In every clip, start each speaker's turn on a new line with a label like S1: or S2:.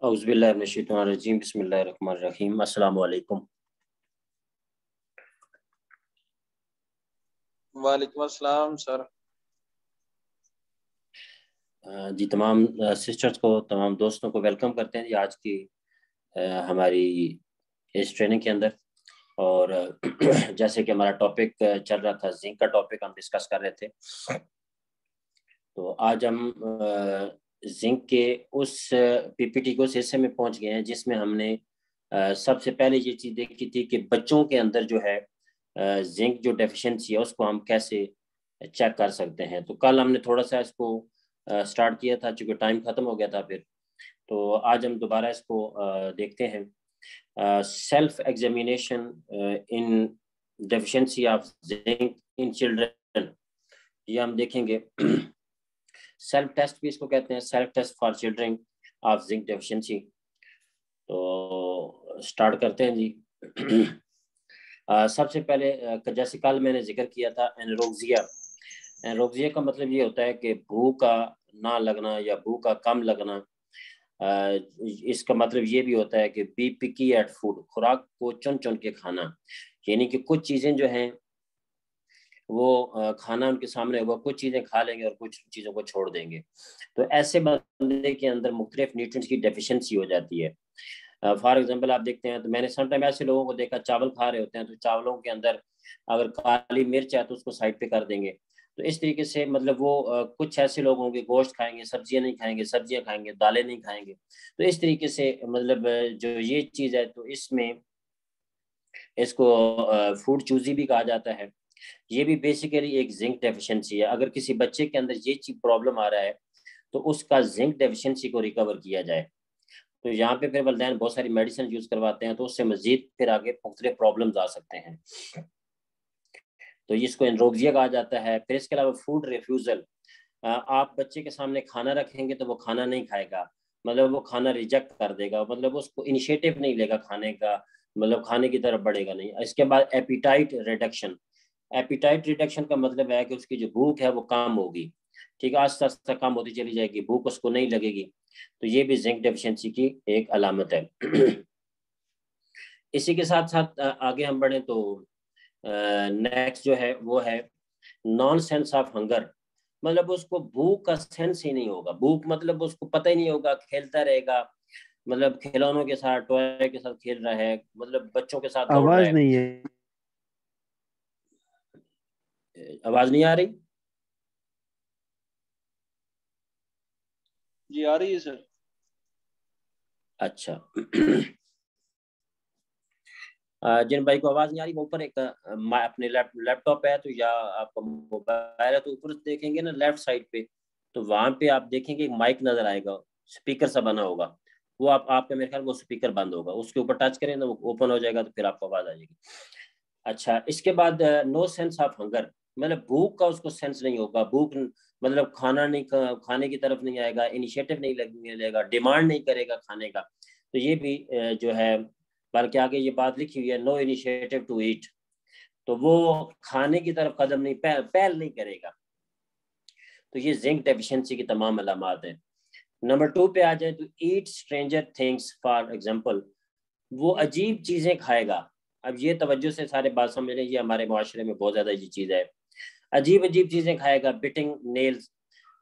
S1: औज़ुबिल्लाहि मिनश्शैतानिर्रजीम बिस्मिल्लाहिर्रहमानिर्रहीम अस्सलाम वालेकुम।
S2: वालेकुम अस्सलाम सर।
S1: जी तमाम सिस्टर्स को, तमाम दोस्तों को वेलकम करते हैं जी आज की हमारी इस ट्रेनिंग के अंदर। और जैसे कि हमारा टॉपिक चल रहा था, जिंक का टॉपिक हम डिस्कस कर रहे थे। तो आज हम जिंक के उस पीपीटी को उस हिस्से में पहुंच गए हैं जिसमें हमने सबसे पहले ये चीज़ देखी थी कि बच्चों के अंदर जो है जिंक जो डेफिशिएंसी है उसको हम कैसे चेक कर सकते हैं। तो कल हमने थोड़ा सा इसको स्टार्ट किया था, चूँकि टाइम ख़त्म हो गया था फिर। तो आज हम दोबारा इसको देखते हैं। Self examination in deficiency of zinc in children, ये हम देखेंगे। सेल्फ टेस्ट भी इसको कहते हैं, self test for children of zinc deficiency. तो स्टार्ट करते हैं जी। सबसे पहले जैसे कल मैंने जिक्र किया था एनोरेक्सिया। एनोरेक्सिया का मतलब ये होता है कि भूख का ना लगना या भूख का कम लगना। इसका मतलब ये भी होता है कि बी पिकी एट फूड, खुराक को चुन चुन के खाना। यानी कि कुछ चीज़ें जो हैं वो खाना उनके सामने होगा, कुछ चीज़ें खा लेंगे और कुछ चीज़ों को छोड़ देंगे। तो ऐसे बंदे के अंदर मुख्तलिफ न्यूट्रिएंट्स की डेफिशिएंसी हो जाती है। फॉर एग्जांपल आप देखते हैं, तो मैंने समटाइम ऐसे लोगों को देखा चावल खा रहे होते हैं तो चावलों के अंदर अगर काली मिर्च है तो उसको साइड पे कर देंगे। तो इस तरीके से मतलब वो कुछ ऐसे लोग होंगे गोश्त खाएंगे, सब्जियां नहीं खाएंगे, सब्जियां खाएंगे, दालें नहीं खाएंगे। तो इस तरीके से मतलब जो ये चीज़ है तो इसमें इसको फूड चूजी भी कहा जाता है। ये भी बेसिकली एक जिंक डेफिशिएंसी है। अगर किसी बच्चे के अंदर ये चीज प्रॉब्लम आ रहा है तो उसका जिंक डेफिशिएंसी को रिकवर किया जाए। तो यहाँ पे फिर वलदैन बहुत सारी मेडिसिन यूज करवाते हैं, तो उससे मजीद फिर आगे मुख्तलिफ प्रॉब्लम्स आ सकते हैं। तो इसको एनरोक्सिया कहा जाता है। फिर इसके अलावा फूड रिफ्यूजल, आप बच्चे के सामने खाना रखेंगे तो वो खाना नहीं खाएगा, मतलब वो खाना रिजेक्ट कर देगा, मतलब उसको इनिशिएटिव नहीं लेगा खाने का, मतलब खाने की तरफ बढ़ेगा नहीं। इसके बाद एपिटाइट रिडक्शन। एपिटाइट रिडक्शन का मतलब है कि उसकी जो भूख है वो कम होगी, ठीक है, आस्ता आस्ता कम होती चली जाएगी, भूख उसको नहीं लगेगी। तो ये भी जिंक डेफिशिएंसी की एक अलामत है। इसी के साथ साथ आगे हम बढ़े तो नेक्स्ट जो है वो है नॉन सेंस ऑफ हंगर। मतलब उसको भूख का सेंस ही नहीं होगा, भूख मतलब उसको पता ही नहीं होगा, खेलता रहेगा, मतलब खिलौनों के साथ टॉय के साथ खेल रहा है, मतलब बच्चों के साथ दौड़ रहा
S3: आवाज
S1: है।
S3: नहीं है।
S1: आवाज नहीं आ रही?
S2: जी आ रही है सर।
S1: अच्छा। जिन भाई को आवाज नहीं आ रही वो ऊपर एक अपने लैपटॉप है तो या आपका मोबाइल है तो ऊपर देखेंगे ना लेफ्ट साइड पे, तो वहां पे आप देखेंगे एक माइक नजर आएगा, स्पीकर सा बना होगा। वो आपका मेरे ख्याल वो स्पीकर बंद होगा, उसके ऊपर टच करें ना वो ओपन हो जाएगा, तो फिर आपको आवाज आ जाएगी। अच्छा, इसके बाद नो सेंस ऑफ हंगर, मतलब भूख का उसको सेंस नहीं होगा, भूख मतलब खाना नहीं खाने की तरफ नहीं आएगा, इनिशिएटिव नहीं लेगा, डिमांड नहीं करेगा खाने का। तो ये भी जो है, बल्कि आगे ये बात लिखी हुई है नो इनिशिएटिव टू ईट, तो वो खाने की तरफ कदम नहीं पहल नहीं करेगा। तो ये जिंक डेफिशिएंसी की तमाम अलामत है। नंबर 2 पे आ जाए तो ईट स्ट्रेंजर थिंग्स, फॉर एग्जांपल वो अजीब चीजें खाएगा। अब ये तवज्जो से सारे बात समझ लें, ये हमारे माशरे में बहुत ज्यादा ये चीज है, अजीब अजीब चीजें खाएगा। बिटिंग नेल्स,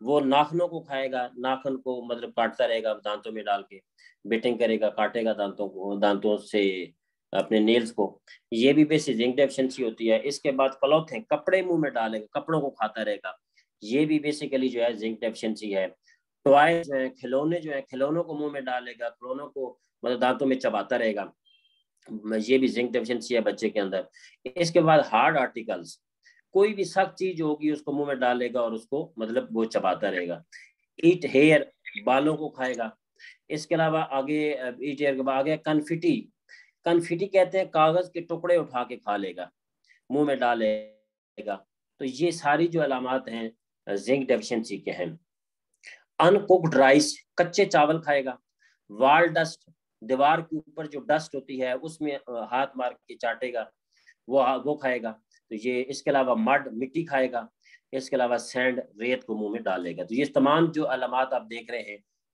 S1: वो नाखनों को खाएगा, नाखन को मतलब काटता रहेगा दांतों में डाल के, बिटिंग करेगा, काटेगा दांतों को, दांतों से अपने नेल्स को। ये भी बेसिक जिंक डेफिशिएंसी होती है। इसके बाद क्लॉथिंग, कपड़े मुंह में डालेगा, कपड़ों को खाता रहेगा, ये भी बेसिकली जो है जिंक डेफिशिएंसी है। टॉय जो है, खिलौने जो है, खिलौनों को मुंह में डालेगा, खिलौनों को मतलब दांतों में चबाता रहेगा, ये भी जिंक डेफिशिएंसी है बच्चे के अंदर। इसके बाद हार्ड आर्टिकल्स, कोई भी सख्त चीज होगी उसको मुंह में डालेगा और उसको मतलब वो चबाता रहेगा। ईट हेयर, बालों को खाएगा। इसके अलावा आगे ईट हेयर के बाद आगे कन्फिटी। कन्फिटी कहते हैं कागज के टुकड़े उठा के खा लेगा, मुंह में डालेगा। तो ये सारी जो अलामत हैं जिंक डेफिशिएंसी के हैं। अनकुक्ड राइस, कच्चे चावल खाएगा। वॉल डस्ट, दीवार के ऊपर जो डस्ट होती है उसमें हाथ मार के चाटेगा, वो खाएगा। तो ये, इसके अलावा मड, मिट्टी खाएगा। इसके अलावा सैंड, रेत को मुंह में डालेगा। तो ये तमाम जो अलामत आप देख रहे हैं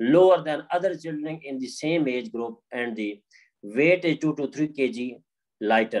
S1: lower than other children in the same age group and the weight is 2 to 3 kg lighter.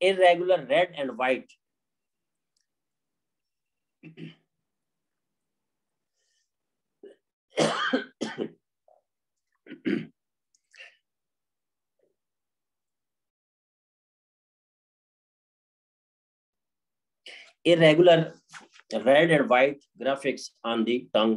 S1: irregular red and white. irregular red and white graphics on the tongue.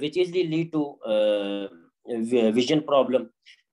S1: which easily lead to vision problem،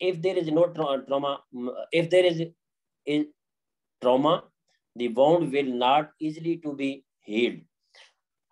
S1: if there is no trauma if there is trauma the wound will not easily to be healed۔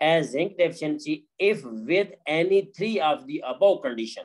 S1: as zinc deficiency if with any 3 of the above condition.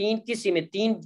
S1: 3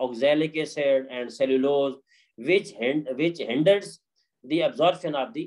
S1: oxalic acid and cellulose which hinders the absorption of the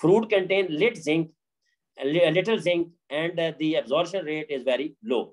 S1: Fruit contain little zinc and the absorption rate is very low.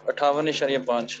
S2: 58.5.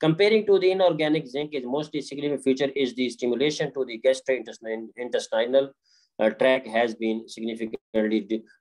S1: Comparing to the inorganic zinc is mostly significant feature is the stimulation to the gastrointestinal tract has been significantly,